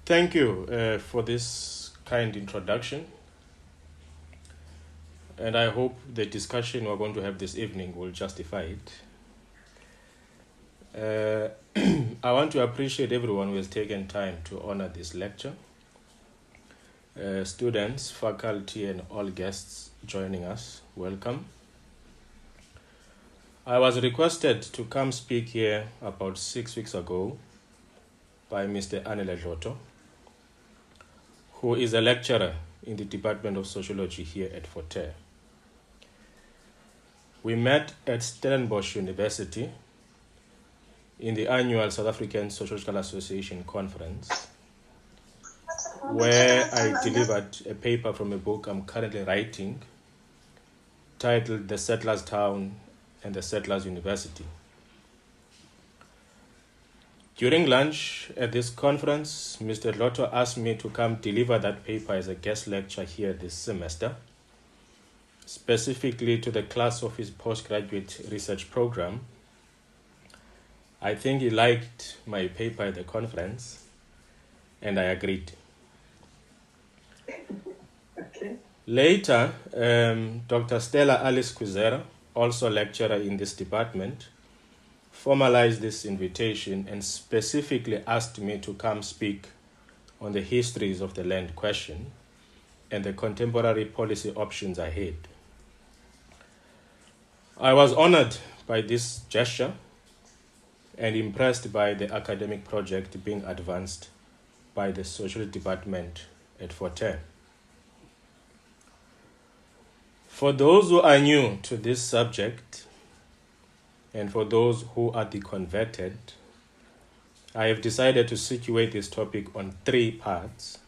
Thank you for this kind introduction. And I hope the discussion we're going to have this evening will justify it. I want to appreciate everyone who has taken time to honor this lecture. Students, faculty, and all guests joining us, welcome. I was requested to come speak here about 6 weeks ago by Mr. Anele Dlotto, who is a lecturer in the Department of Sociology here at Hare. We met at Stellenbosch University in the annual South African Sociological Association conference, where I delivered a paper from a book I'm currently writing titled The Settler's Town and the Settlers University. During lunch at this conference, Mr. Dlotto asked me to come deliver that paper as a guest lecture here this semester, specifically to the class of his postgraduate research program. I think he liked my paper at the conference, and I agreed. Okay. Later, Dr. Stella Alice Kwizera, also lecturer in this department, formalized this invitation and specifically asked me to come speak on the histories of the land question and the contemporary policy options ahead. I was honored by this gesture and impressed by the academic project being advanced by the Sociology Department at Hare. For those who are new to this subject, and for those who are deconverted, I have decided to situate this topic on 3 parts,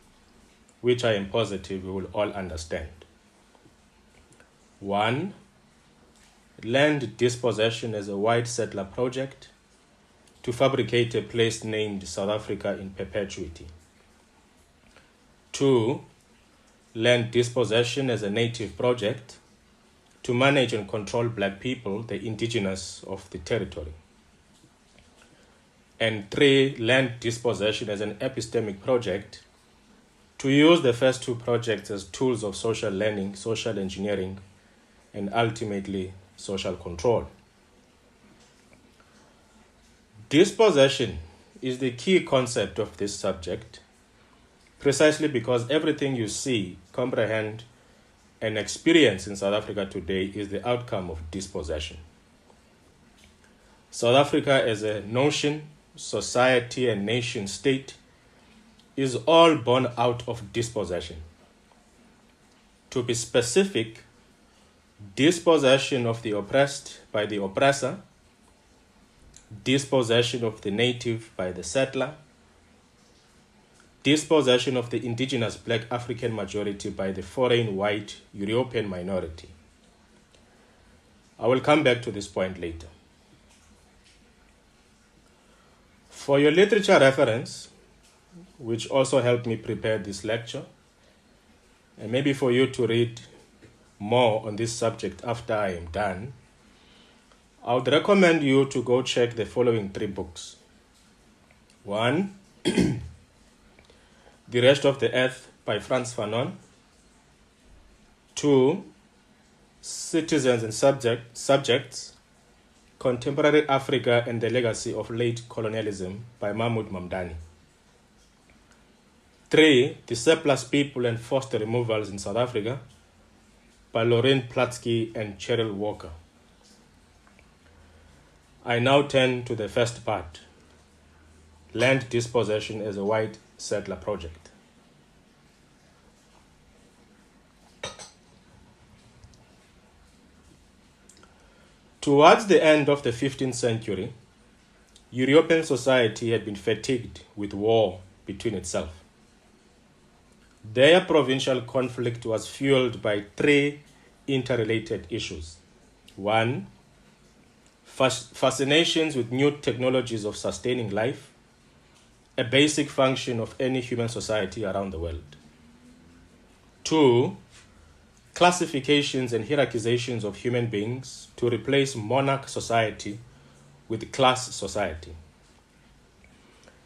which I am positive we will all understand. 1, land dispossession as a white settler project to fabricate a place named South Africa in perpetuity. 2, land dispossession as a native project to manage and control black people, the indigenous of the territory. And 3, land dispossession as an epistemic project to use the first 2 projects as tools of social learning, social engineering, and ultimately social control. Dispossession is the key concept of this subject, precisely because everything you see, comprehend, and experience in South Africa today is the outcome of dispossession. South Africa as a notion, society, and nation state is all born out of dispossession. To be specific, dispossession of the oppressed by the oppressor, dispossession of the native by the settler, dispossession of the indigenous black African majority by the foreign white European minority. I will come back to this point later. For your literature reference, which also helped me prepare this lecture, and maybe for you to read more on this subject after I am done, I would recommend you to go check the following 3 books. 1, The Rest of the Earth by Frantz Fanon. 2, Citizens and Subjects, Contemporary Africa and the Legacy of Late Colonialism by Mahmoud Mamdani. 3, The Surplus People and Forced Removals in South Africa by Lorraine Platsky and Cheryl Walker. I now turn to the first part, land dispossession as a white settler project. Towards the end of the 15th century, European society had been fatigued with war between itself. Their provincial conflict was fueled by 3 interrelated issues. 1, fascinations with new technologies of sustaining life, a basic function of any human society around the world. 2, classifications and hierarchizations of human beings to replace monarch society with class society.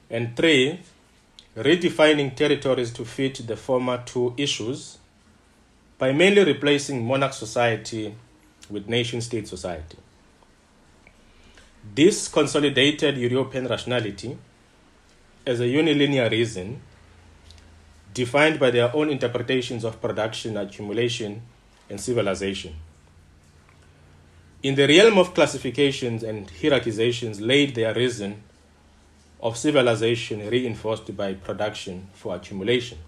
And 3, redefining territories to fit the former two issues by mainly replacing monarch society with nation-state society. This consolidated European rationality as a unilinear reason defined by their own interpretations of production, accumulation, and civilization. In the realm of classifications and hierarchizations laid their reason of civilization reinforced by production for accumulation.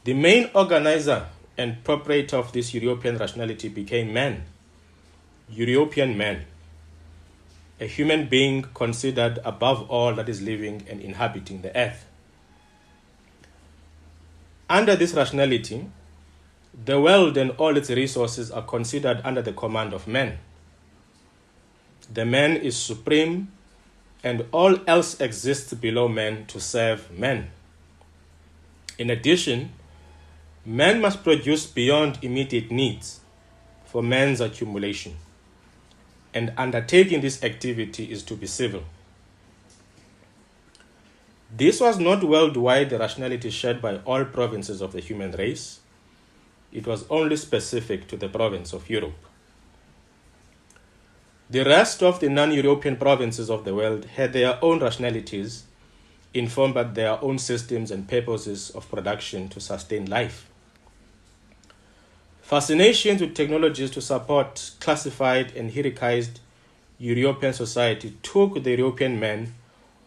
The main organizer and proprietor of this European rationality became man, European man, a human being considered above all that is living and inhabiting the earth. Under this rationality, the world and all its resources are considered under the command of man. The man is supreme, and all else exists below man to serve man. In addition, man must produce beyond immediate needs for man's accumulation, and undertaking this activity is to be civil. This was not worldwide rationality shared by all provinces of the human race. It was only specific to the province of Europe. The rest of the non-European provinces of the world had their own rationalities informed by their own systems and purposes of production to sustain life. Fascinations with technologies to support classified and hierarchized European society took the European man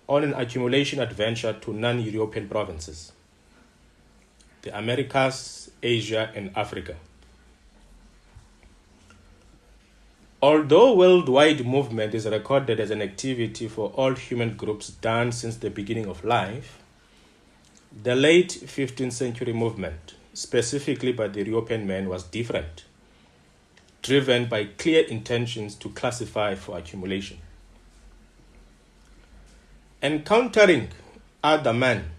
on an accumulation adventure to non-European provinces, the Americas, Asia, and Africa. Although worldwide movement is recorded as an activity for all human groups done since the beginning of life, the late 15th century movement, specifically by the European man, was different, driven by clear intentions to classify for accumulation. Encountering other men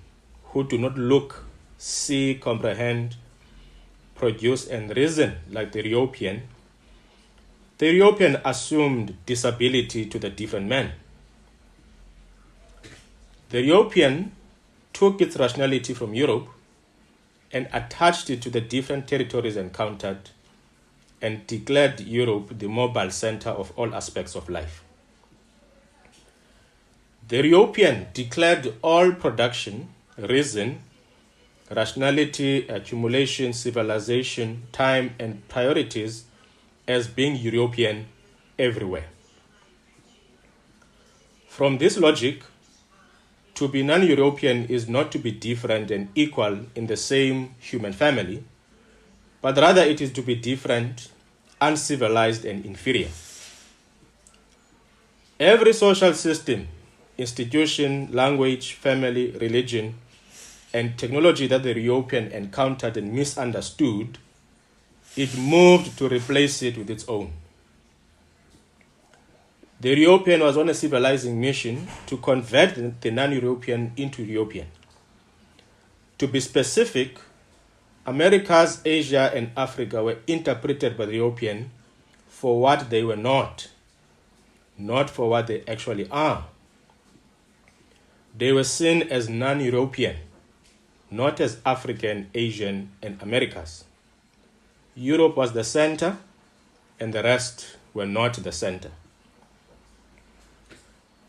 who do not look, see, comprehend, produce, and reason like the European assumed disability to the different men. The European took its rationality from Europe and attached it to the different territories encountered and declared Europe the mobile center of all aspects of life. The European declared all production, reason, rationality, accumulation, civilization, time, and priorities as being European everywhere. From this logic, to be non-European is not to be different and equal in the same human family, but rather it is to be different, uncivilized, and inferior. Every social system, institution, language, family, religion, and technology that the European encountered and misunderstood, it moved to replace it with its own. The European was on a civilizing mission to convert the non-European into European. To be specific, Americas, Asia, and Africa were interpreted by the European for what they were not for what they actually are. They were seen as non-European, not as African, Asian, and Americas. Europe was the center, and the rest were not the center.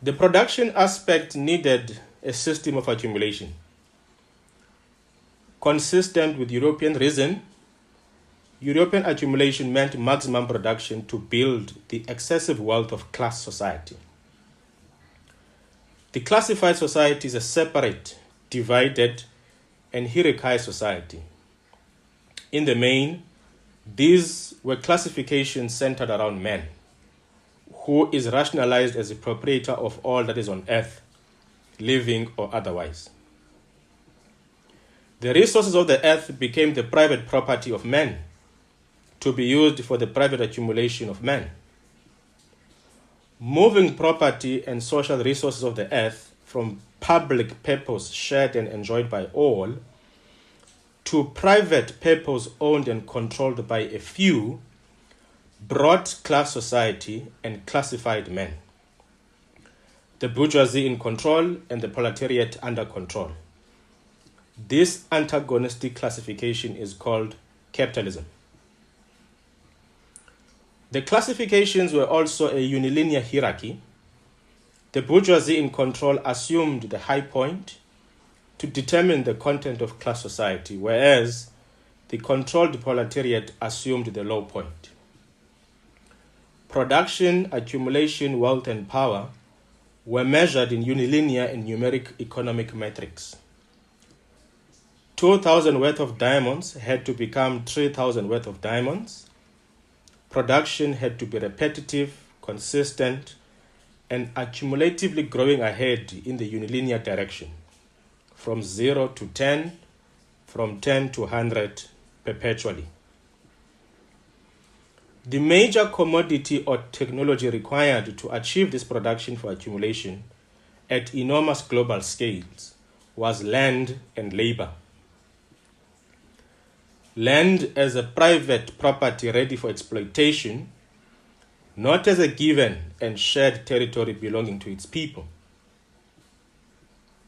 The production aspect needed a system of accumulation. Consistent with European reason, European accumulation meant maximum production to build the excessive wealth of class society. The classified society is a separate, divided, and hierarchized society. In the main, these were classifications centered around man, who is rationalized as the proprietor of all that is on earth, living or otherwise. The resources of the earth became the private property of man, to be used for the private accumulation of man. Moving property and social resources of the earth from public purpose shared and enjoyed by all to private purpose owned and controlled by a few brought class society and classified men. the bourgeoisie in control and the proletariat under control. This antagonistic classification is called capitalism. The classifications were also a unilinear hierarchy. The bourgeoisie in control assumed the high point to determine the content of class society, whereas the controlled proletariat assumed the low point. Production, accumulation, wealth, and power were measured in unilinear and numeric economic metrics. 2,000 worth of diamonds had to become 3,000 worth of diamonds. Production had to be repetitive, consistent, and accumulatively growing ahead in the unilinear direction, from 0 to 10, from 10 to 100, perpetually. The major commodity or technology required to achieve this production for accumulation at enormous global scales was land and labor. Land as a private property ready for exploitation, not as a given and shared territory belonging to its people.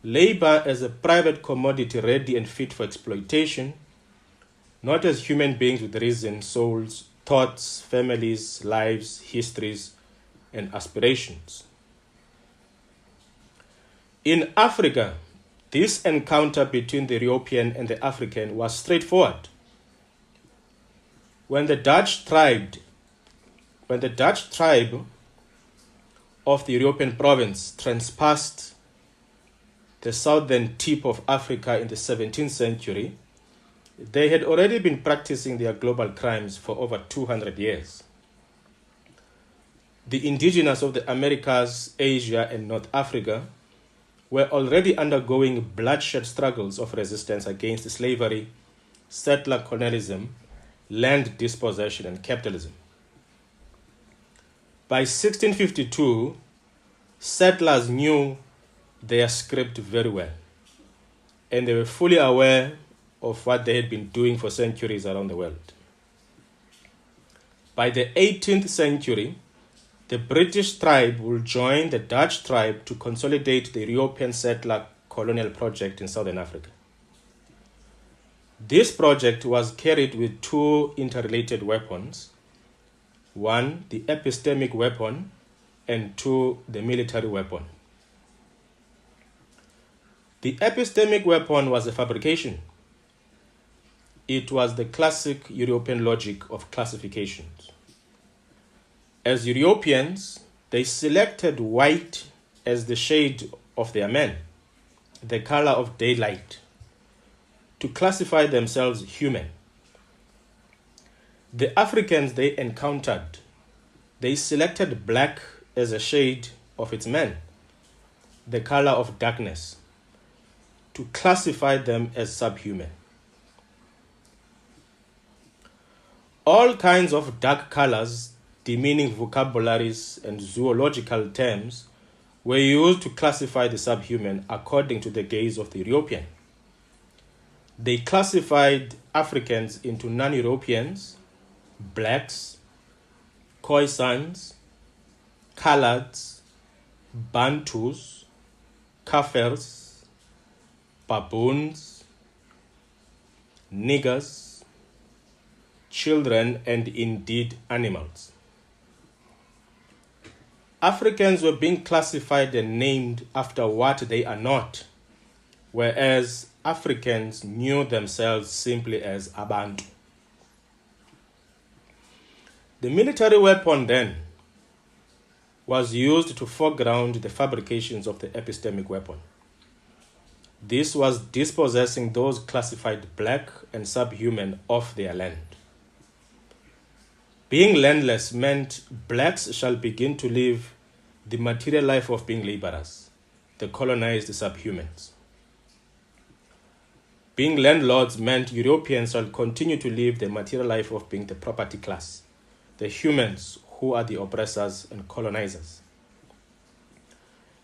Labor as a private commodity ready and fit for exploitation, not as human beings with reason, souls, thoughts, families, lives, histories, and aspirations. In Africa, this encounter between the European and the African was straightforward. When the Dutch tribe of the European province transpassed the southern tip of Africa in the 17th century, they had already been practicing their global crimes for over 200 years. The indigenous of the Americas, Asia, and North Africa were already undergoing bloodshed struggles of resistance against slavery, settler colonialism, land dispossession, and capitalism. By 1652, settlers knew their script very well, and they were fully aware of what they had been doing for centuries around the world. By the 18th century, the British tribe will join the Dutch tribe to consolidate the European settler colonial project in Southern Africa. This project was carried with two interrelated weapons: one, the epistemic weapon, and two, the military weapon. The epistemic weapon was a fabrication. It was the classic European logic of classifications. As Europeans, they selected white as the shade of their men, the color of daylight, to classify themselves human. The Africans they encountered, they selected black as a shade of its men, the color of darkness, to classify them as subhuman. All kinds of dark colors, demeaning vocabularies, and zoological terms were used to classify the subhuman according to the gaze of the European. They classified Africans into non-Europeans, blacks, Khoisans, Coloureds, Bantus, Kafirs, baboons, niggers, children, and indeed animals. Africans were being classified and named after what they are not, whereas Africans knew themselves simply as Abantu. The military weapon then was used to foreground the fabrications of the epistemic weapon. This was dispossessing those classified black and subhuman of their land. Being landless meant blacks shall begin to live the material life of being laborers, the colonized subhumans. Being landlords meant Europeans shall continue to live the material life of being the property class, the humans who are the oppressors and colonizers.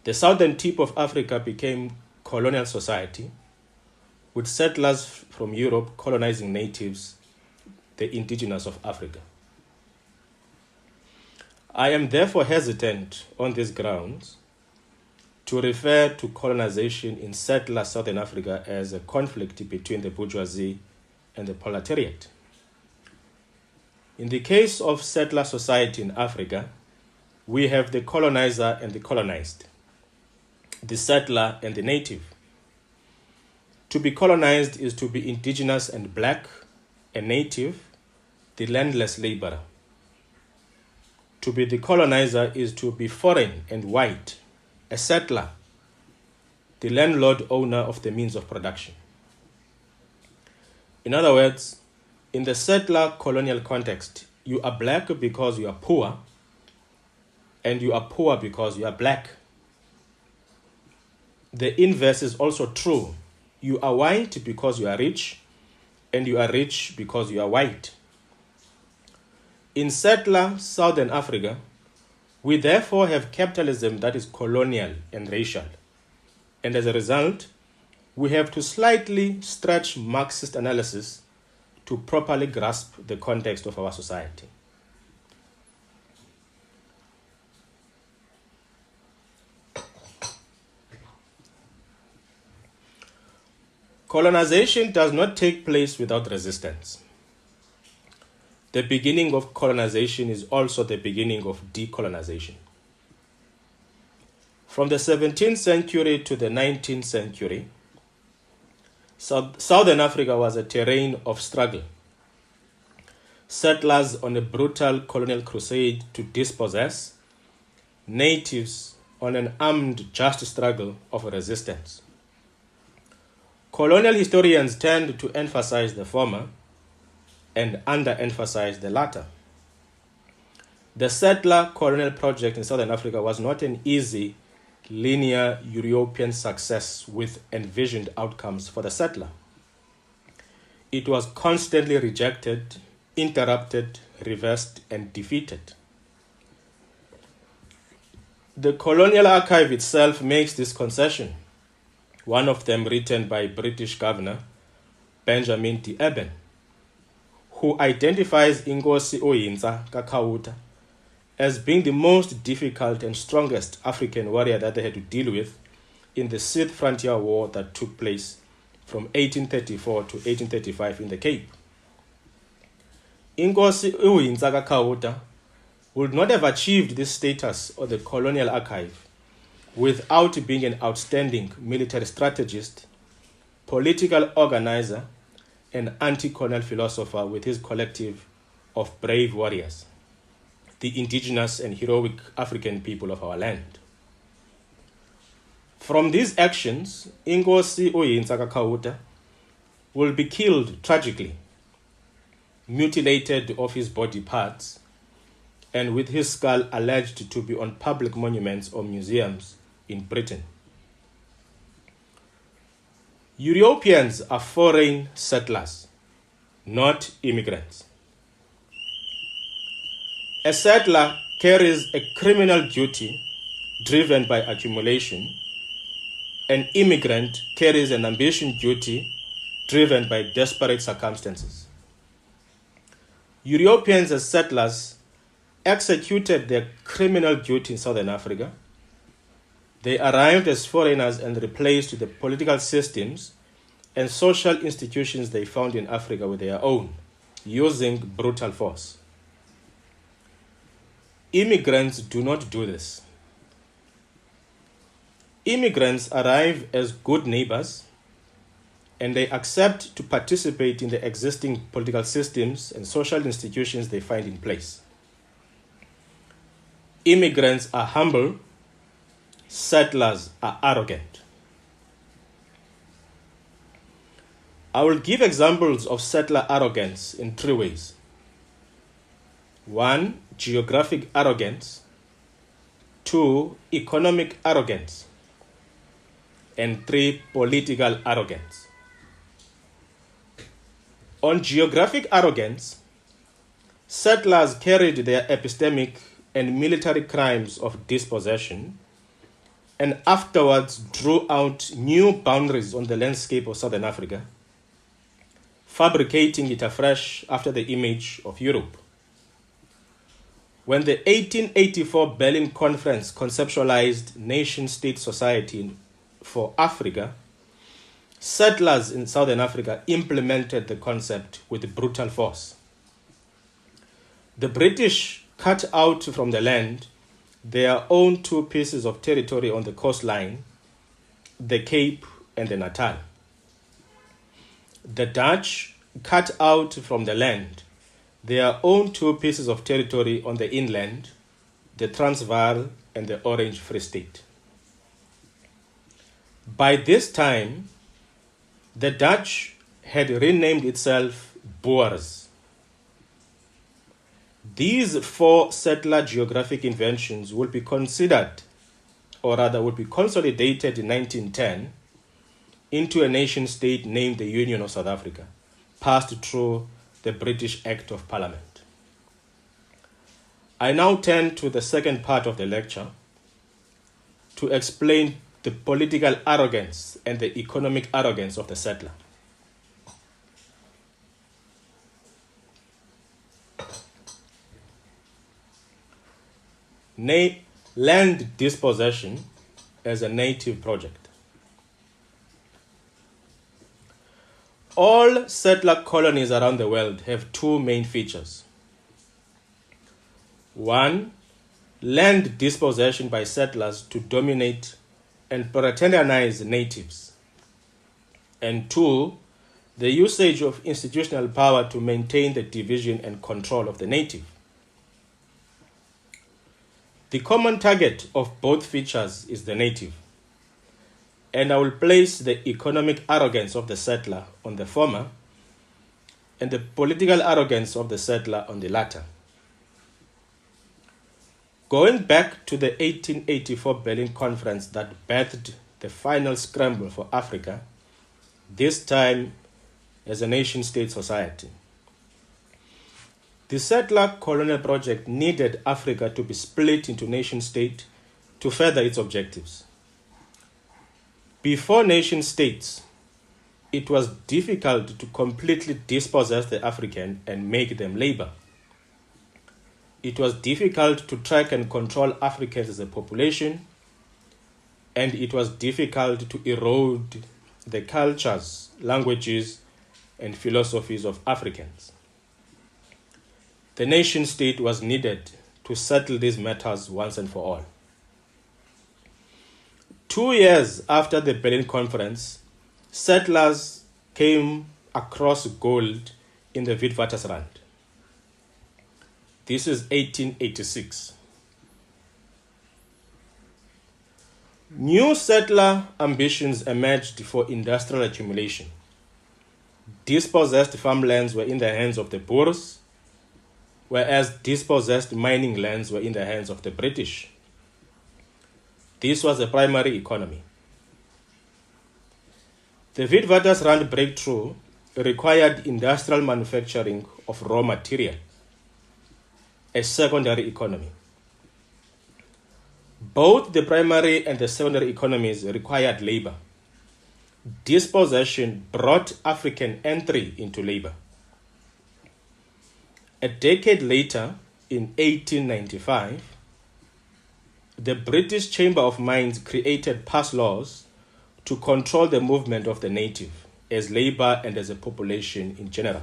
The southern tip of Africa became colonial society, with settlers from Europe colonizing natives, the indigenous of Africa. I am therefore hesitant on these grounds to refer to colonization in settler Southern Africa as a conflict between the bourgeoisie and the proletariat. In the case of settler society in Africa, we have the colonizer and the colonized, the settler and the native. To be colonized is to be indigenous and black, a native, the landless laborer. To be the colonizer is to be foreign and white, a settler, the landlord owner of the means of production. In other words, in the settler colonial context, you are black because you are poor, and you are poor because you are black. The inverse is also true. You are white because you are rich, and you are rich because you are white. In settler Southern Africa, we therefore have capitalism that is colonial and racial. And as a result, we have to slightly stretch Marxist analysis to properly grasp the context of our society. Colonization does not take place without resistance. The beginning of colonization is also the beginning of decolonization. From the 17th century to the 19th century, Southern Africa was a terrain of struggle. Settlers on a brutal colonial crusade to dispossess, natives on an armed just struggle of resistance. Colonial historians tend to emphasize the former and underemphasize the latter. The settler colonial project in Southern Africa was not an easy, linear European success with envisioned outcomes for the settler. It was constantly rejected, interrupted, reversed, and defeated. The colonial archive itself makes this concession, one of them written by British Governor Benjamin D. Eben, who identifies Inkosi Oyinza Kakauta as being the most difficult and strongest African warrior that they had to deal with in the Sixth Frontier War that took place from 1834 to 1835 in the Cape. Inkosi Oyinza Kakauta would not have achieved this status of the colonial archive without being an outstanding military strategist, political organizer, and anti-colonial philosopher with his collective of brave warriors, the indigenous and heroic African people of our land. From these actions, Inkosi Oyinza Kakauta will be killed tragically, mutilated of his body parts, and with his skull alleged to be on public monuments or museums in Britain. Europeans are foreign settlers, not immigrants. A settler carries a criminal duty driven by accumulation. An immigrant carries an ambition duty driven by desperate circumstances. Europeans as settlers executed their criminal duty in Southern Africa. They arrived as foreigners and replaced the political systems and social institutions they found in Africa with their own, using brutal force. Immigrants do not do this. Immigrants arrive as good neighbors, and they accept to participate in the existing political systems and social institutions they find in place. Immigrants are humble, settlers are arrogant. I will give examples of settler arrogance in three ways. 1. Geographic arrogance. 2. Economic arrogance. And 3. Political arrogance. On geographic arrogance, settlers carried their epistemic and military crimes of dispossession and afterwards drew out new boundaries on the landscape of Southern Africa, fabricating it afresh after the image of Europe. When the 1884 Berlin Conference conceptualized nation-state society for Africa, settlers in Southern Africa implemented the concept with brutal force. The British cut out from the land their own two pieces of territory on the coastline, the Cape and the Natal. The Dutch cut out from the land their own two pieces of territory on the inland, the Transvaal and the Orange Free State. By this time, the Dutch had renamed itself Boers. These four settler geographic inventions will be considered, or rather will be consolidated in 1910 into a nation-state named the Union of South Africa, passed through the British Act of Parliament. I now turn to the second part of the lecture to explain the political arrogance and the economic arrogance of the settler. Land dispossession as a native project. All settler colonies around the world have two main features. One, land dispossession by settlers to dominate and pretendianize natives. And two, the usage of institutional power to maintain the division and control of the native. The common target of both features is the native, and I will place the economic arrogance of the settler on the former and the political arrogance of the settler on the latter. Going back to the 1884 Berlin Conference that birthed the final scramble for Africa, this time as a nation-state society. The settler colonial project needed Africa to be split into nation-state to further its objectives. Before nation-states, it was difficult to completely dispossess the African and make them labor. It was difficult to track and control Africans as a population, and it was difficult to erode the cultures, languages, and philosophies of Africans. The nation-state was needed to settle these matters once and for all. 2 years after the Berlin Conference, settlers came across gold in the Witwatersrand. This is 1886. New settler ambitions emerged for industrial accumulation. Dispossessed farmlands were in the hands of the Boers, whereas dispossessed mining lands were in the hands of the British. This was a primary economy. The Witwatersrand breakthrough required industrial manufacturing of raw material, a secondary economy. Both the primary and the secondary economies required labor. Dispossession brought African entry into labor. A decade later, in 1895, the British Chamber of Mines created pass laws to control the movement of the native as labor and as a population in general.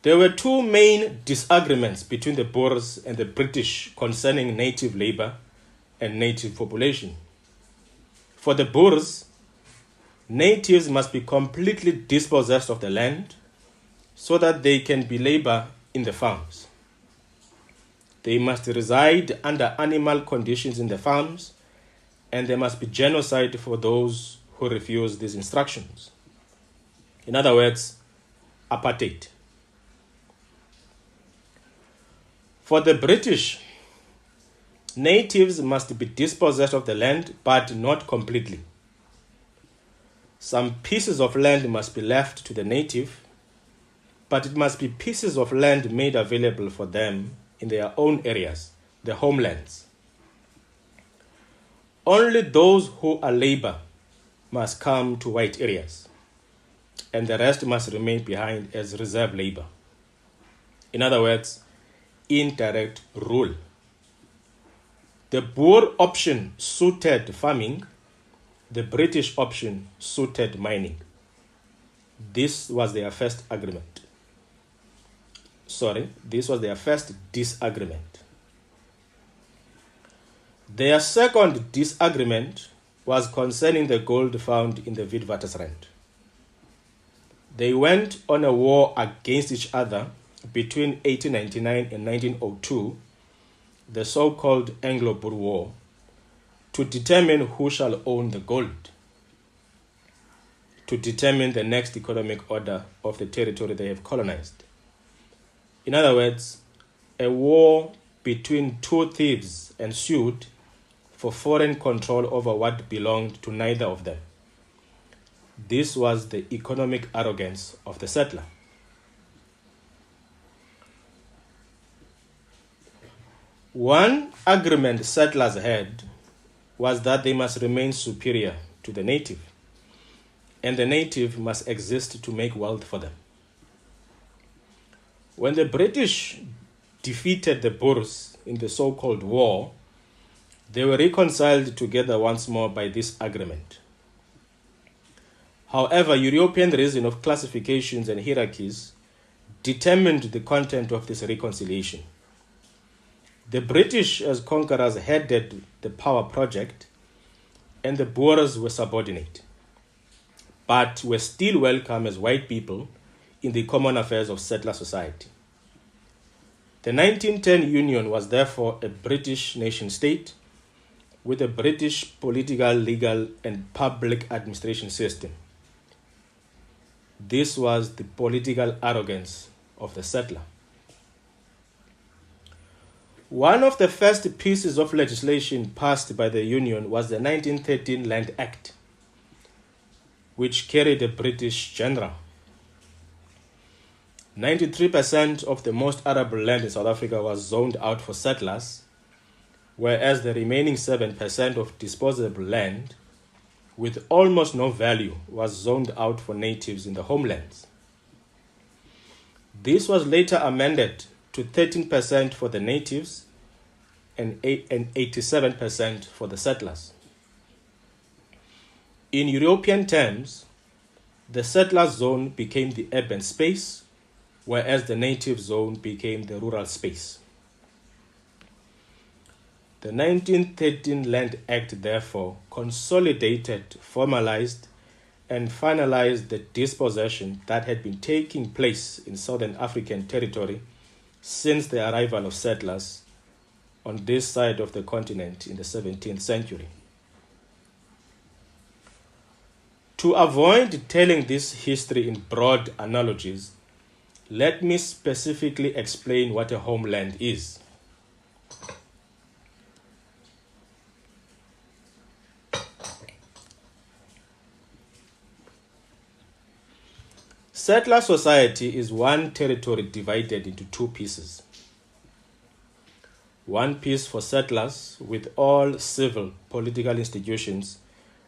There were two main disagreements between the Boers and the British concerning native labor and native population. For the Boers, natives must be completely dispossessed of the land so that they can be labor in the farms. They must reside under animal conditions in the farms, and there must be genocide for those who refuse these instructions. In other words, apartheid. For the British, natives must be dispossessed of the land, but not completely. Some pieces of land must be left to the native, but it must be pieces of land made available for them in their own areas, the homelands. Only those who are labor must come to white areas, and the rest must remain behind as reserve labor. In other words, indirect rule. The Boer option suited farming, the British option suited mining. This was their first agreement. This was their first disagreement. Their second disagreement was concerning the gold found in the Witwatersrand. They went on a war against each other between 1899 and 1902, the so-called Anglo-Boer War, to determine who shall own the gold, to determine the next economic order of the territory they have colonized. In other words, a war between two thieves ensued for foreign control over what belonged to neither of them. This was the economic arrogance of the settler. One agreement settlers had was that they must remain superior to the native, and the native must exist to make wealth for them. When the British defeated the Boers in the so-called war, they were reconciled together once more by this agreement. However, European reason of classifications and hierarchies determined the content of this reconciliation. The British as conquerors headed the power project, and the Boers were subordinate, but were still welcome as white people in the common affairs of settler society. The 1910 Union was therefore a British nation-state with a British political, legal, and public administration system. This was the political arrogance of the settler. One of the first pieces of legislation passed by the Union was the 1913 Land Act, which carried a British general. 93% of the most arable land in South Africa was zoned out for settlers, whereas the remaining 7% of disposable land, with almost no value, was zoned out for natives in the homelands. This was later amended to 13% for the natives and 87% for the settlers. In European terms, the settler zone became the urban space, whereas the native zone became the rural space. The 1913 Land Act therefore consolidated, formalized, and finalized the dispossession that had been taking place in Southern African territory since the arrival of settlers on this side of the continent in the 17th century. To avoid telling this history in broad analogies, let me specifically explain what a homeland is. Settler society is one territory divided into two pieces. One piece for settlers with all civil, political institutions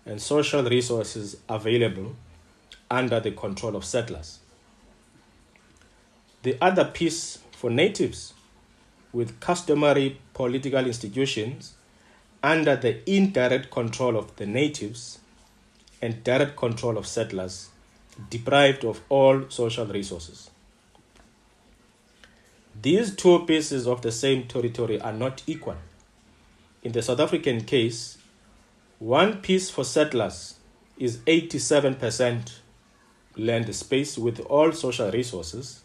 and social resources available under the control of settlers. The other piece for natives with customary political institutions under the indirect control of the natives and direct control of settlers, deprived of all social resources. These two pieces of the same territory are not equal. In the South African case, one piece for settlers is 87% land space with all social resources,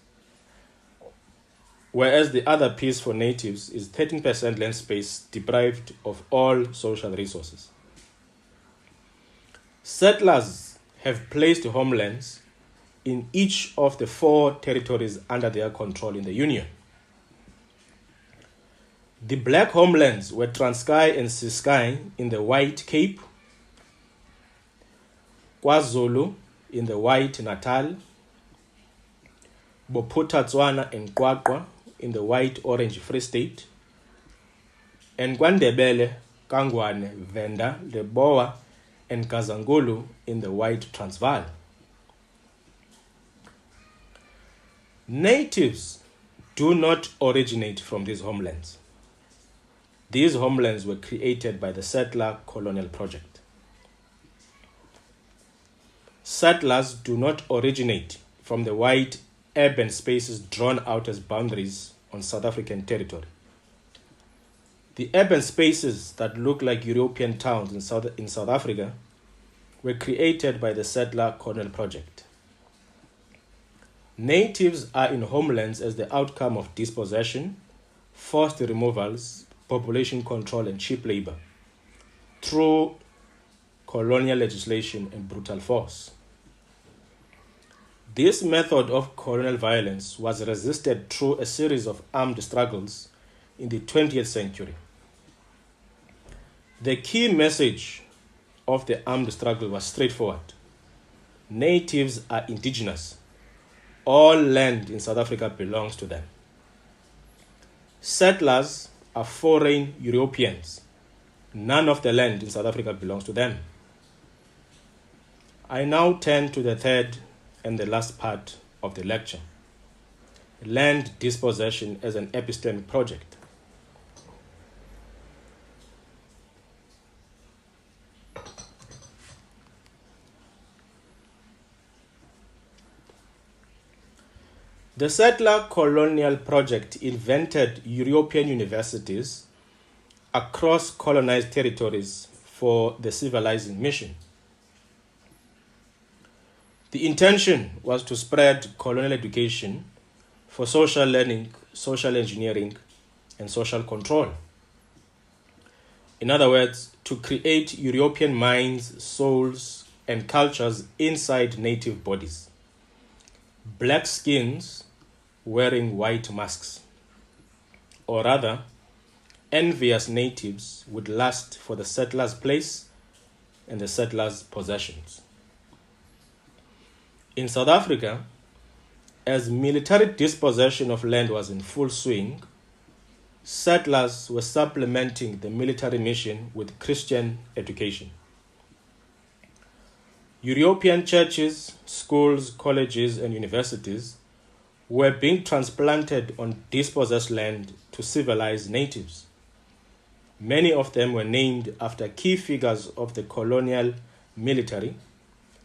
whereas the other piece for natives is 13% land space deprived of all social resources. Settlers have placed homelands in each of the four territories under their control in the Union. The black homelands were Transkei and Ciskei in the White Cape, KwaZulu in the White Natal, Bophuthatswana and Qwaqwa in the White Orange Free State, and KwaNdebele, Kangwane, Venda, Leboa, and Kazangulu in the White Transvaal. Natives do not originate from these homelands. These homelands were created by the settler colonial project. Settlers do not originate from the wide urban spaces drawn out as boundaries on South African territory. The urban spaces that look like European towns in South Africa were created by the settler colonial project. Natives are in homelands as the outcome of dispossession, forced removals, population control, and cheap labor through colonial legislation and brutal force. This method of colonial violence was resisted through a series of armed struggles in the 20th century. The key message of the armed struggle was straightforward. Natives are indigenous. All land in South Africa belongs to them. Settlers are foreign Europeans. None of the land in South Africa belongs to them. I now turn to the third and the last part of the lecture, land dispossession as an epistemic project. The settler colonial project invented European universities across colonized territories for the civilizing mission. The intention was to spread colonial education for social learning, social engineering, and social control. In other words, to create European minds, souls, and cultures inside native bodies. Black skins wearing white masks. Or rather, envious natives would lust for the settler's place and the settler's possessions. In South Africa, as military dispossession of land was in full swing, settlers were supplementing the military mission with Christian education. European churches, schools, colleges, and universities were being transplanted on dispossessed land to civilize natives. Many of them were named after key figures of the colonial military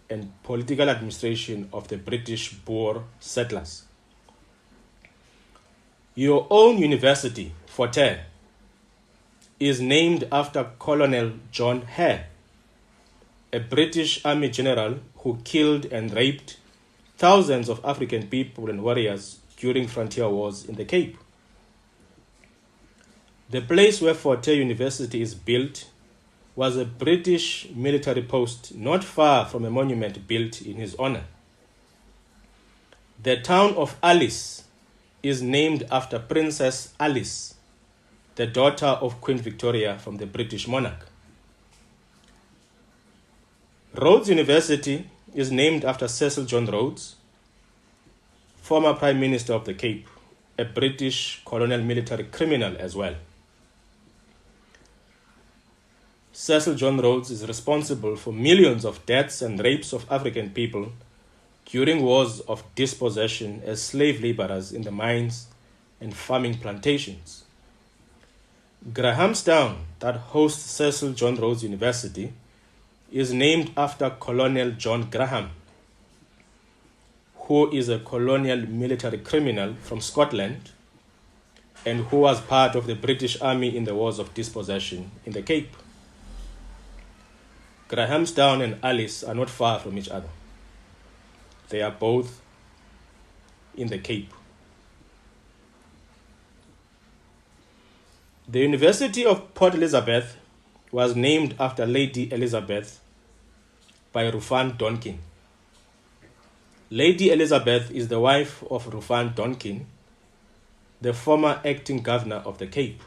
and political administration of the British Boer settlers. Your own university, Hare, is named after Colonel John Hare, a British Army general who killed and raped thousands of African people and warriors during frontier wars in the Cape. The place where Hare University is built was a British military post not far from a monument built in his honor. The town of Alice is named after Princess Alice, the daughter of Queen Victoria from the British monarch. Rhodes University is named after Cecil John Rhodes, former Prime Minister of the Cape, a British colonial military criminal as well. Cecil John Rhodes is responsible for millions of deaths and rapes of African people during wars of dispossession as slave laborers in the mines and farming plantations. Grahamstown, that hosts Cecil John Rhodes University, is named after Colonel John Graham, who is a colonial military criminal from Scotland and who was part of the British Army in the wars of dispossession in the Cape. Grahamstown and Alice are not far from each other. They are both in the Cape. The University of Port Elizabeth was named after Lady Elizabeth by Rufan Donkin. Lady Elizabeth is the wife of Rufan Donkin, the former acting governor of the Cape.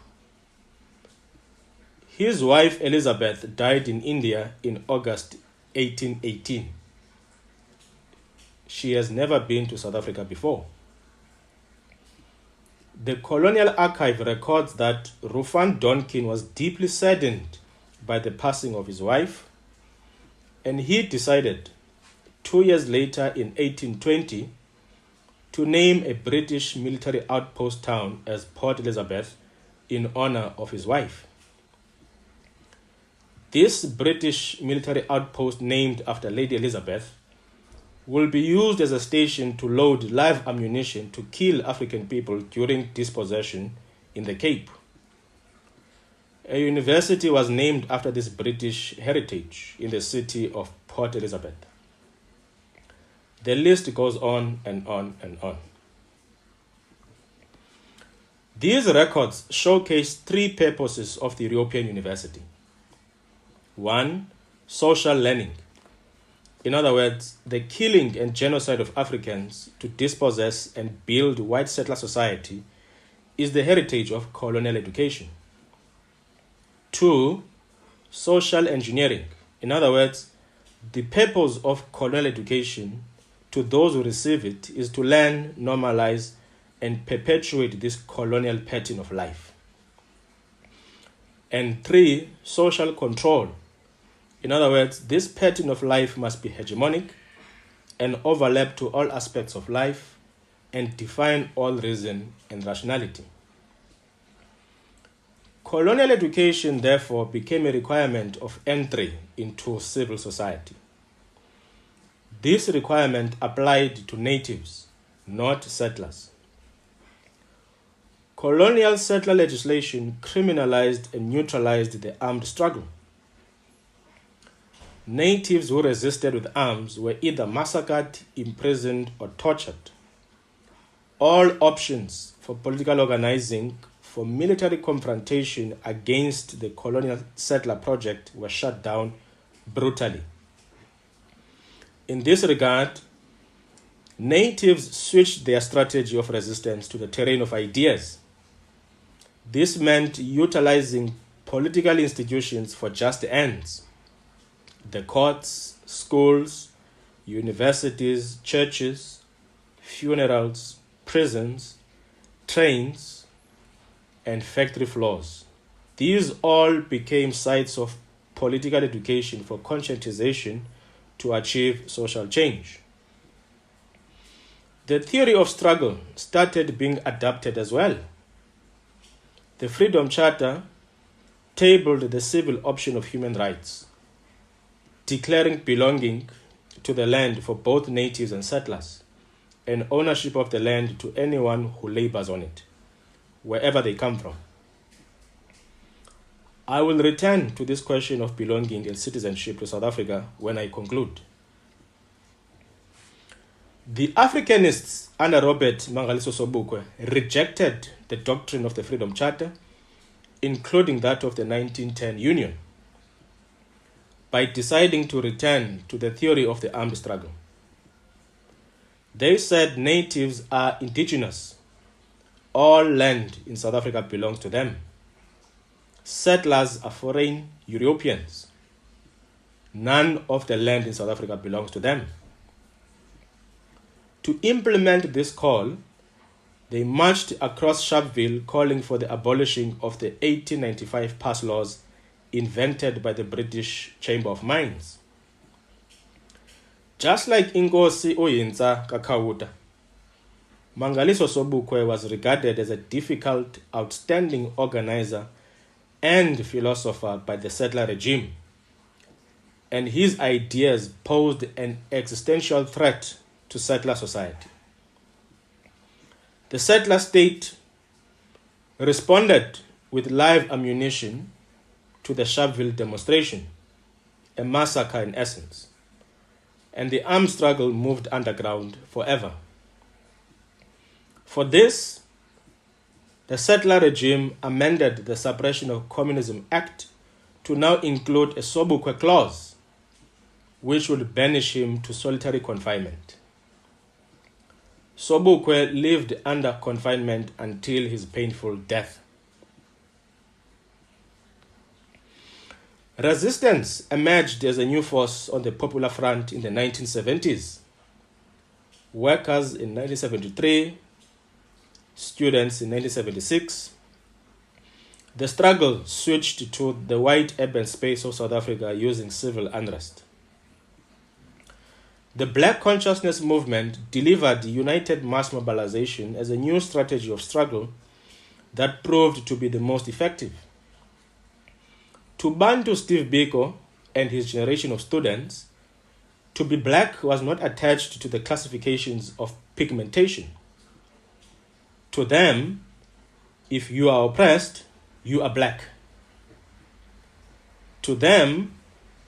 His wife Elizabeth died in India in August 1818. She has never been to South Africa before. The Colonial Archive records that Rufan Donkin was deeply saddened by the passing of his wife, and he decided 2 years later in 1820 to name a British military outpost town as Port Elizabeth in honor of his wife. This British military outpost, named after Lady Elizabeth, will be used as a station to load live ammunition to kill African people during dispossession in the Cape. A university was named after this British heritage in the city of Port Elizabeth. The list goes on and on and on. These records showcase three purposes of the European University. 1. Social learning. In other words, the killing and genocide of Africans to dispossess and build white settler society is the heritage of colonial education. 2. Social engineering. In other words, the purpose of colonial education to those who receive it is to learn, normalize, and perpetuate this colonial pattern of life. And 3. Social control. In other words, this pattern of life must be hegemonic and overlap to all aspects of life and define all reason and rationality. Colonial education, therefore, became a requirement of entry into civil society. This requirement applied to natives, not settlers. Colonial settler legislation criminalized and neutralized the armed struggle. Natives who resisted with arms were either massacred, imprisoned, or tortured. All options for political organizing for military confrontation against the colonial settler project were shut down brutally. In this regard, natives switched their strategy of resistance to the terrain of ideas. This meant utilizing political institutions for just ends. The courts, schools, universities, churches, funerals, prisons, trains, and factory floors. These all became sites of political education for conscientization to achieve social change. The theory of struggle started being adapted as well. The Freedom Charter tabled the civil option of human rights, declaring belonging to the land for both natives and settlers, and ownership of the land to anyone who labors on it, wherever they come from. I will return to this question of belonging and citizenship to South Africa when I conclude. The Africanists under Robert Mangaliso Sobukwe rejected the doctrine of the Freedom Charter, including that of the 1910 Union, by deciding to return to the theory of the armed struggle. They said natives are indigenous. All land in South Africa belongs to them. Settlers are foreign Europeans. None of the land in South Africa belongs to them. To implement this call, they marched across Sharpeville calling for the abolishing of the 1895 pass laws invented by the British Chamber of Mines. Just like Inkosi Oyinza Kakauta, Mangaliso Sobukwe was regarded as a difficult, outstanding organizer and philosopher by the settler regime, and his ideas posed an existential threat to settler society. The settler state responded with live ammunition to the Sharpeville demonstration, a massacre in essence, and the armed struggle moved underground forever. For this, the settler regime amended the Suppression of Communism Act to now include a Sobukwe clause, which would banish him to solitary confinement. Sobukwe lived under confinement until his painful death. Resistance emerged as a new force on the Popular Front in the 1970s. Workers in 1973, students in 1976. The struggle switched to the white urban space of South Africa using civil unrest. The Black consciousness movement delivered united mass mobilization as a new strategy of struggle that proved to be the most effective. To Bantu Steve Biko and his generation of students, to be black was not attached to the classifications of pigmentation. To them, if you are oppressed, you are black. To them,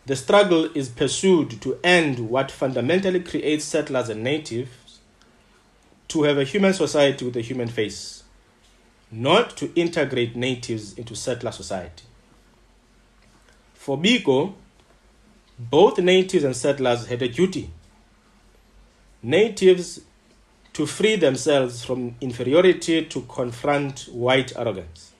the struggle is pursued to end what fundamentally creates settlers and natives to have a human society with a human face, not to integrate natives into settler society. For Biko, both natives and settlers had a duty. Natives to free themselves from inferiority to confront white arrogance.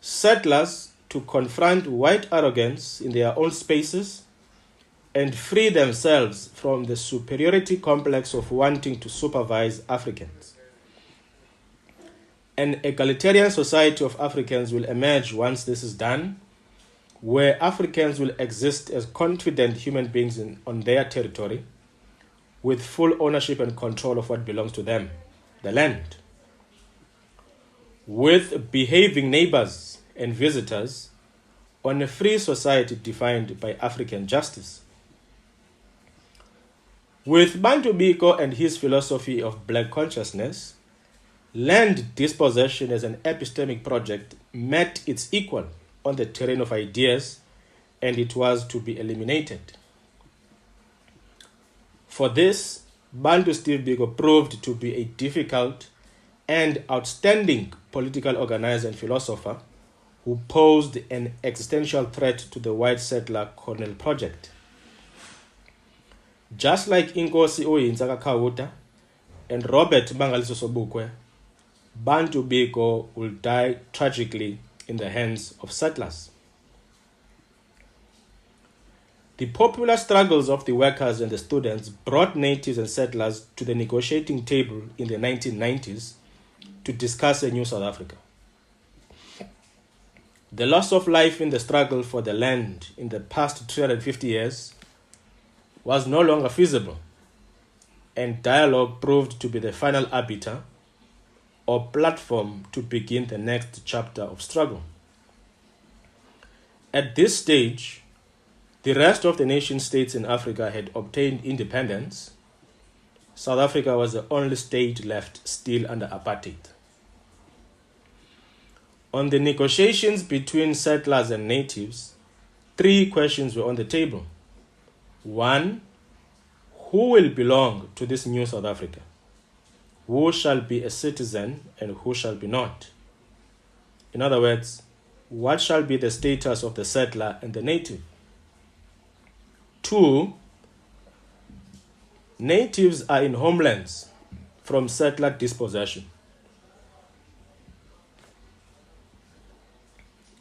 Settlers to confront white arrogance in their own spaces and free themselves from the superiority complex of wanting to supervise Africans. An egalitarian society of Africans will emerge once this is done, where Africans will exist as confident human beings on their territory, with full ownership and control of what belongs to them, the land. With behaving neighbors and visitors on a free society defined by African justice. With Bantu Biko and his philosophy of black consciousness, land dispossession as an epistemic project met its equal on the terrain of ideas, and it was to be eliminated. For this, Bantu Steve Biko proved to be a difficult and outstanding political organizer and philosopher who posed an existential threat to the white settler colonial project. Just like Inkosi Oyintsaka Khawuta and Robert Mangaliso Sobukwe, Bantu Biko will die tragically in the hands of settlers. The popular struggles of the workers and the students brought natives and settlers to the negotiating table in the 1990s to discuss a new South Africa. The loss of life in the struggle for the land in the past 350 years was no longer feasible, and dialogue proved to be the final arbiter or platform to begin the next chapter of struggle. At this stage, the rest of the nation states in Africa had obtained independence. South Africa was the only state left still under apartheid. On the negotiations between settlers and natives, 3 questions were on the table. 1, who will belong to this new South Africa? Who shall be a citizen and who shall be not? In other words, what shall be the status of the settler and the native? 2, natives are in homelands from settler dispossession.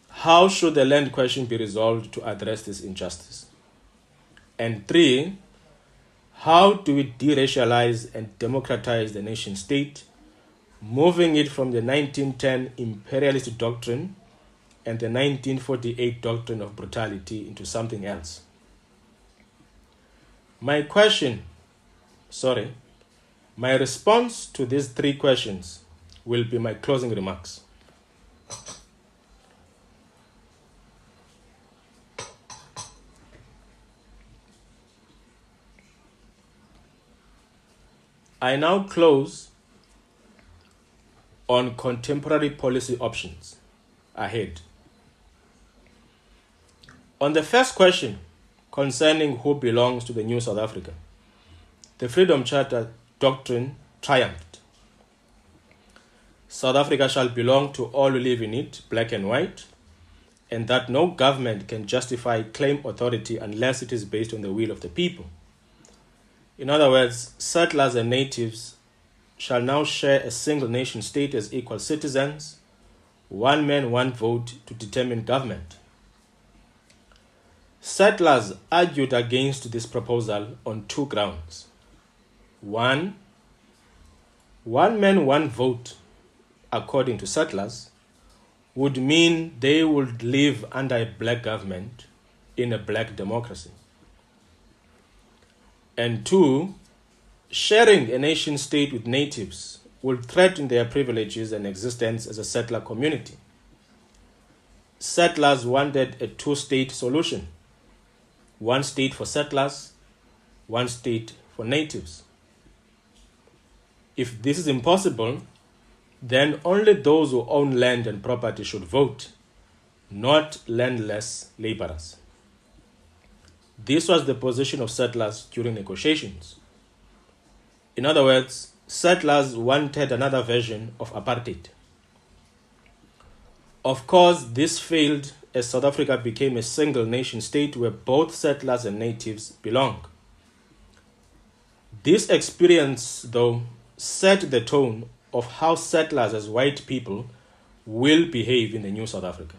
How should the land question be resolved to address this injustice? And 3, how do we deracialize and democratize the nation state, moving it from the 1910 imperialist doctrine and the 1948 doctrine of brutality into something else? My response to these 3 questions will be my closing remarks. I now close on contemporary policy options ahead. On the first question concerning who belongs to the new South Africa, the Freedom Charter doctrine triumphed. South Africa shall belong to all who live in it, black and white, and that no government can justify claim authority unless it is based on the will of the people. In other words, settlers and natives shall now share a single nation state as equal citizens, one man, one vote to determine government. Settlers argued against this proposal on 2 grounds. 1, one man, one vote, according to settlers, would mean they would live under a black government in a black democracy. And two, sharing a nation state with natives will threaten their privileges and existence as a settler community. Settlers wanted a two-state solution, one state for settlers, one state for natives. If this is impossible, then only those who own land and property should vote, not landless laborers. This was the position of settlers during negotiations. In other words, settlers wanted another version of apartheid. Of course, this failed as South Africa became a single nation state where both settlers and natives belong. This experience, though, set the tone of how settlers as white people will behave in the new South Africa.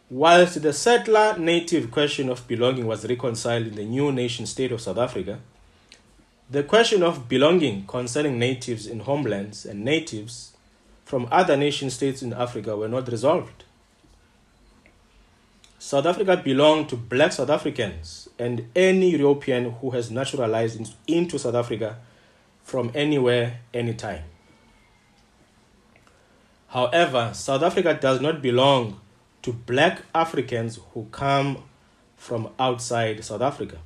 Whilst the settler-native question of belonging was reconciled in the new nation-state of South Africa, the question of belonging concerning natives in homelands and natives from other nation-states in Africa were not resolved. South Africa belonged to black South Africans and any European who has naturalized into South Africa from anywhere, anytime. However, South Africa does not belong to black Africans who come from outside South Africa.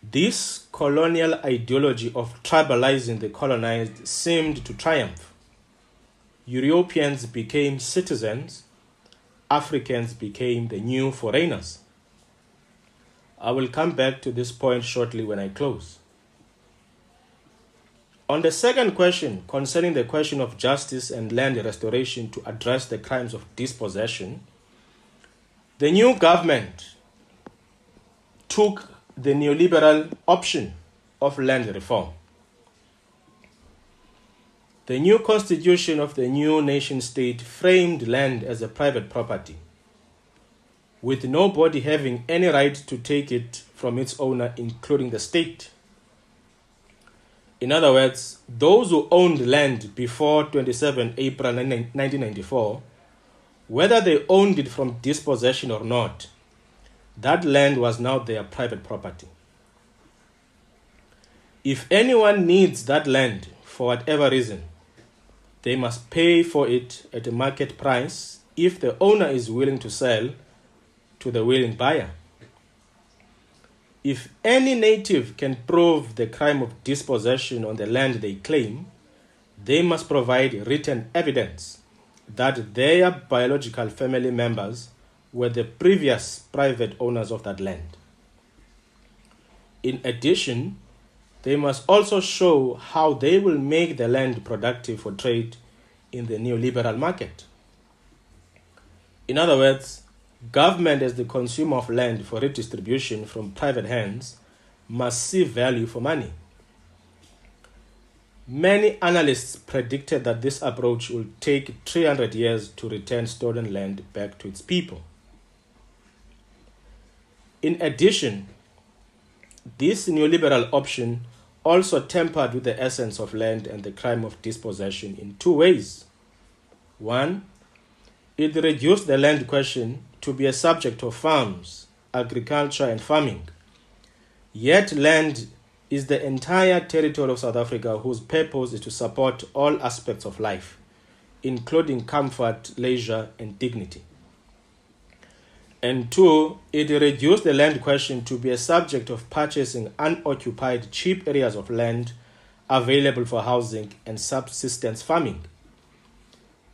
This colonial ideology of tribalizing the colonized seemed to triumph. Europeans became citizens, Africans became the new foreigners. I will come back to this point shortly when I close. On the second question, concerning the question of justice and land restoration to address the crimes of dispossession, the new government took the neoliberal option of land reform. The new constitution of the new nation-state framed land as a private property, with nobody having any right to take it from its owner, including the state. In other words, those who owned land before 27 April 1994, whether they owned it from dispossession or not, that land was now their private property. If anyone needs that land for whatever reason, they must pay for it at a market price if the owner is willing to sell to the willing buyer. If any native can prove the crime of dispossession on the land they claim, they must provide written evidence that their biological family members were the previous private owners of that land. In addition, they must also show how they will make the land productive for trade in the neoliberal market. In other words, government as the consumer of land for redistribution from private hands must see value for money. Many analysts predicted that this approach will take 300 years to return stolen land back to its people. In addition, this neoliberal option also tampered with the essence of land and the crime of dispossession in two ways. One, it reduced the land question to be a subject of farms, agriculture, and farming. Yet land is the entire territory of South Africa whose purpose is to support all aspects of life, including comfort, leisure, and dignity. And two, it reduced the land question to be a subject of purchasing unoccupied cheap areas of land available for housing and subsistence farming.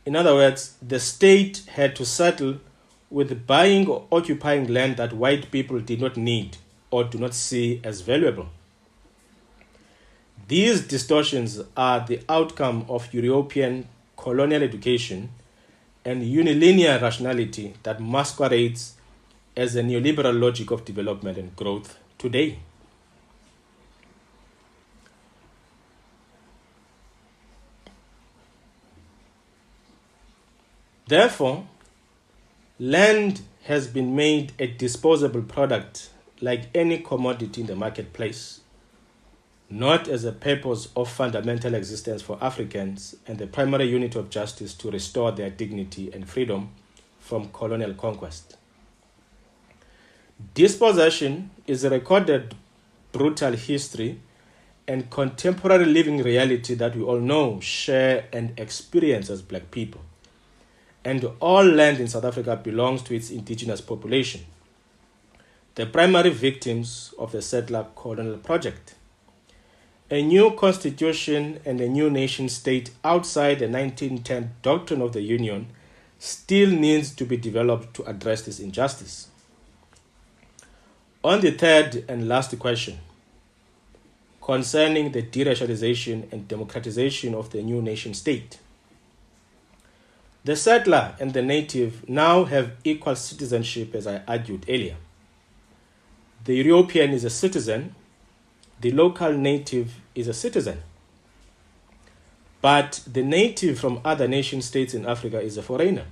In other words, the state had to settle with buying or occupying land that white people did not need or do not see as valuable. These distortions are the outcome of European colonial education and unilinear rationality that masquerades as a neoliberal logic of development and growth today. Therefore, land has been made a disposable product like any commodity in the marketplace, not as a purpose of fundamental existence for Africans and the primary unit of justice to restore their dignity and freedom from colonial conquest. Dispossession is a recorded brutal history and contemporary living reality that we all know, share, and experience as Black people. And all land in South Africa belongs to its indigenous population, the primary victims of the settler colonial project. A new constitution and a new nation state outside the 1910 doctrine of the Union still needs to be developed to address this injustice. On the third and last question, concerning the deracialization and democratization of the new nation state, the settler and the native now have equal citizenship, as I argued earlier. The European is a citizen, the local native is a citizen. But the native from other nation states in Africa is a foreigner.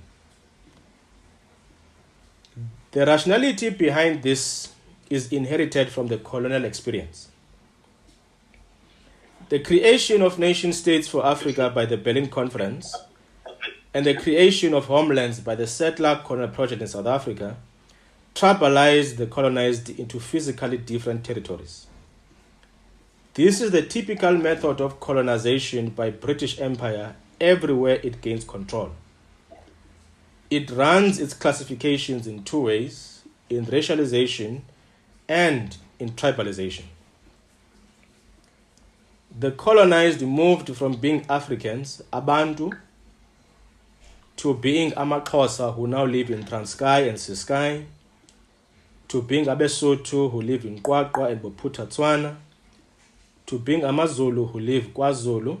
The rationality behind this is inherited from the colonial experience. The creation of nation states for Africa by the Berlin Conference and the creation of homelands by the settler colonial project in South Africa tribalized the colonized into physically different territories. This is the typical method of colonization by British Empire everywhere it gains control. It runs its classifications in two ways, in racialization and in tribalization. The colonized moved from being Africans, Abantu, to being AmaXhosa, who now live in Transkei and Ciskei, to being Abesotho, who live in Qwaqwa and Bophuthatswana, to being AmaZulu, who live KwaZulu,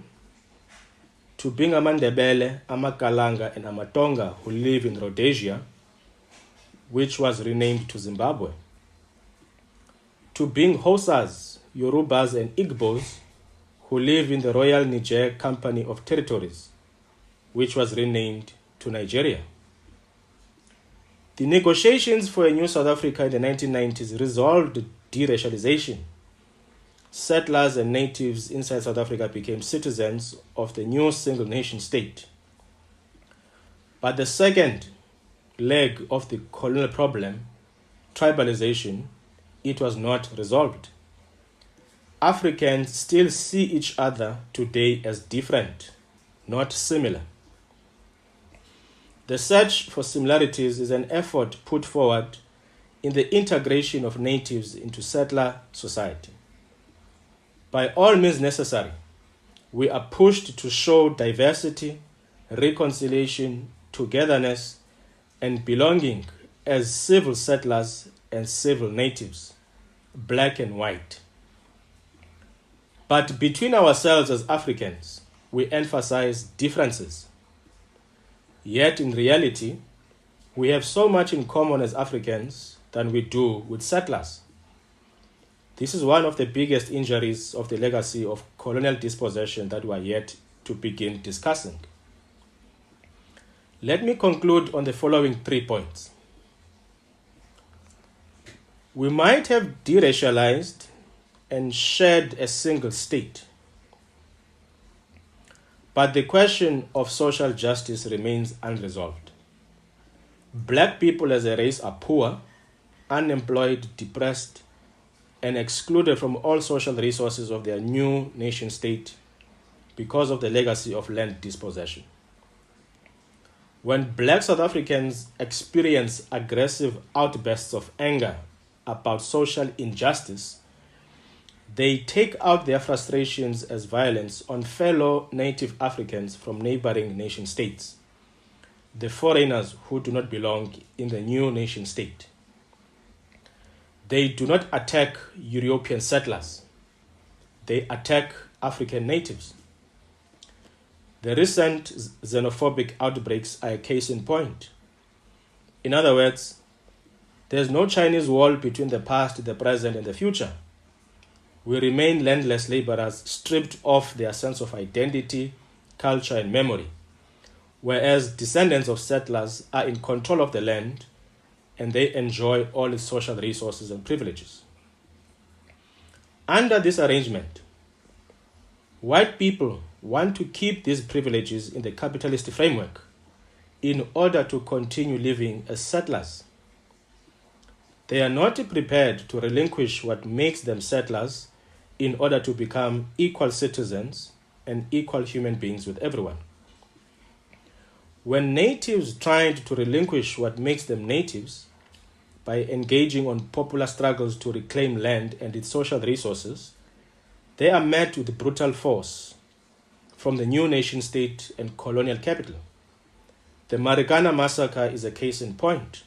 to being AmaNdebele, AmaKalanga, and AmaTonga, who live in Rhodesia, which was renamed to Zimbabwe, to being Hausas, Yorubas, and Igbos, who live in the Royal Niger Company of Territories, which was renamed to Nigeria. The negotiations for a new South Africa in the 1990s resolved deracialization. Settlers and natives inside South Africa became citizens of the new single nation state. But the second leg of the colonial problem, tribalization, it was not resolved. Africans still see each other today as different, not similar. The search for similarities is an effort put forward in the integration of natives into settler society. By all means necessary, we are pushed to show diversity, reconciliation, togetherness, and belonging as civil settlers and civil natives, black and white. But between ourselves as Africans, we emphasize differences. Yet in reality, we have so much in common as Africans than we do with settlers. This is one of the biggest injuries of the legacy of colonial dispossession that we are yet to begin discussing. Let me conclude on the following 3 points. We might have deracialized and shared a single state, but the question of social justice remains unresolved. Black people as a race are poor, unemployed, depressed, and excluded from all social resources of their new nation state because of the legacy of land dispossession. When Black South Africans experience aggressive outbursts of anger about social injustice, they take out their frustrations as violence on fellow native Africans from neighboring nation states, the foreigners who do not belong in the new nation state. They do not attack European settlers. They attack African natives. The recent xenophobic outbreaks are a case in point. In other words, there's no Chinese wall between the past, the present, and the future. We remain landless laborers stripped of their sense of identity, culture, and memory, whereas descendants of settlers are in control of the land and they enjoy all its social resources and privileges. Under this arrangement, white people want to keep these privileges in the capitalist framework in order to continue living as settlers. They are not prepared to relinquish what makes them settlers in order to become equal citizens and equal human beings with everyone. When natives tried to relinquish what makes them natives by engaging on popular struggles to reclaim land and its social resources, they are met with brutal force from the new nation state and colonial capital. The Marikana massacre is a case in point.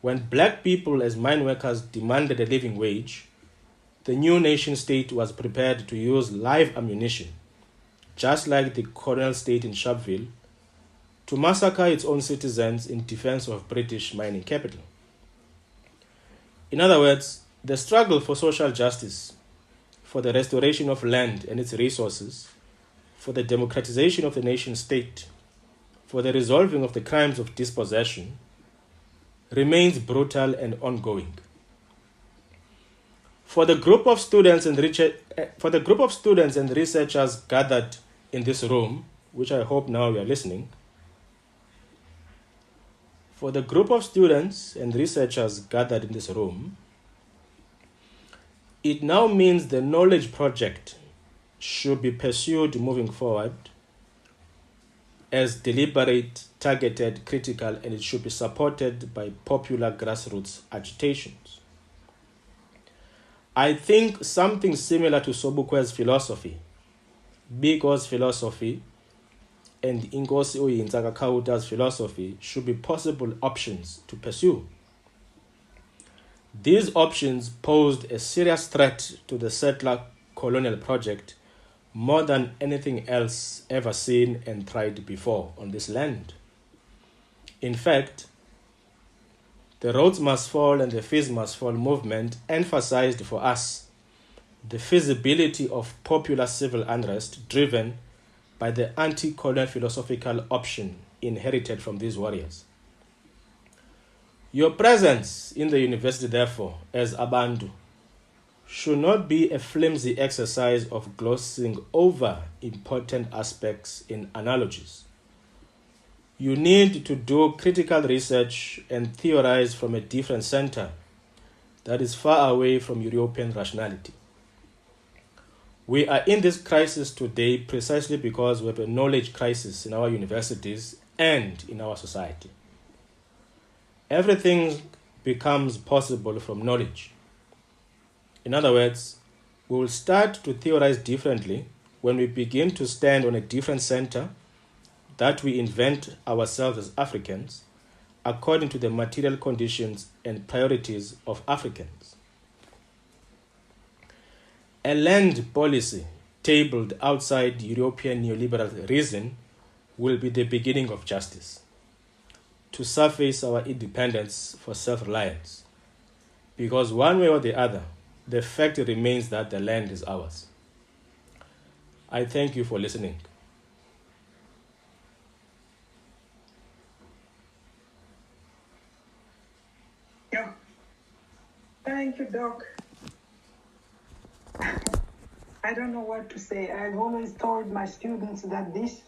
When black people as mine workers demanded a living wage, the new nation state was prepared to use live ammunition, just like the colonial state in Sharpeville, to massacre its own citizens in defense of British mining capital. In other words, the struggle for social justice, for the restoration of land and its resources, for the democratization of the nation state, for the resolving of the crimes of dispossession, remains brutal and ongoing. For the group of students and researchers gathered in this room, which I hope now you are listening, for the group of students and researchers gathered in this room, it now means the knowledge project should be pursued moving forward as deliberate, targeted, critical, and it should be supported by popular grassroots agitations. I think something similar to Sobukwe's philosophy, Biko's philosophy, and Inkosi Oyinzaka Kauta's philosophy should be possible options to pursue. These options posed a serious threat to the settler colonial project more than anything else ever seen and tried before on this land. In fact, the Rhodes Must Fall and the Fees Must Fall movement emphasized for us the feasibility of popular civil unrest driven by the anti-colonial philosophical option inherited from these warriors. Your presence in the university, therefore, as Abantu, should not be a flimsy exercise of glossing over important aspects in analogies. You need to do critical research and theorize from a different center that is far away from European rationality. We are in this crisis today precisely because we have a knowledge crisis in our universities and in our society. Everything becomes possible from knowledge. In other words, we will start to theorize differently when we begin to stand on a different center that we invent ourselves as Africans according to the material conditions and priorities of Africans. A land policy tabled outside European neoliberal reason will be the beginning of justice, to surface our independence for self-reliance, because one way or the other, the fact remains that the land is ours. I thank you for listening. Yeah. Thank you, Doc. I don't know what to say. I've always told my students that this